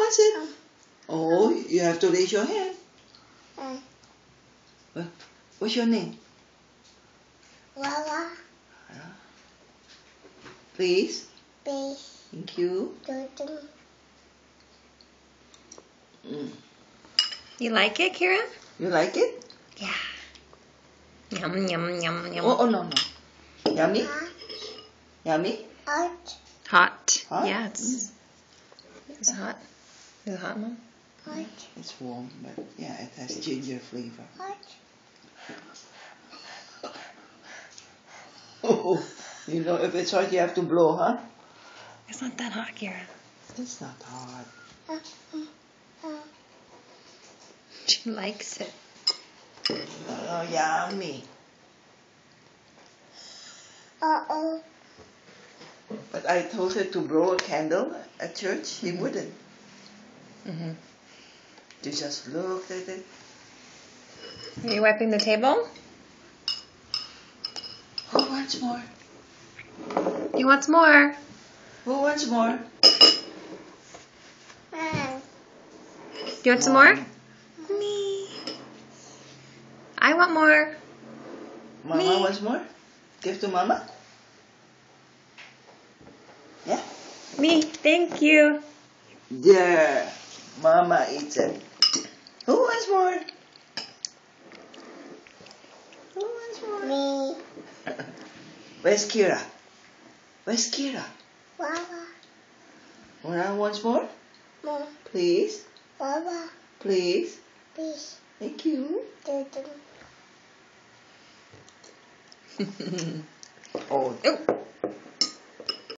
wants it? Oh, you have to raise your hand. What's your name? Wawa. Please. Please. Thank you. Dudum. You like it, Kira? You like it? Yeah. Yum, yum, yum, yum. Oh, no. Yummy? Hot. Yummy? Hot. Hot. Hot? Yeah, it's hot. Is it hot, Mom? Hot. It's warm, but yeah, it has ginger flavor. Hot. Oh, you know, if it's hot, you have to blow, huh? It's not that hot, Kira. It's not hot. She likes it. Oh, yummy. Uh-oh. But I told her to blow a candle at church. She wouldn't. Mm-hmm. She just looked at it. Are you wiping the table? Who wants more? He wants more. Who wants more? Do you want some more? Me. I want more. Mama Me. wants more? Give to Mama? Yeah? Me. Thank you. There. Mama eats it. Who wants more? Who wants more? Me. Where's Kira? Where's Kira? Wawa. Mona wants more? Mom. Please? Wawa. Please? Please. Thank you. Dudum. Oh. Oh.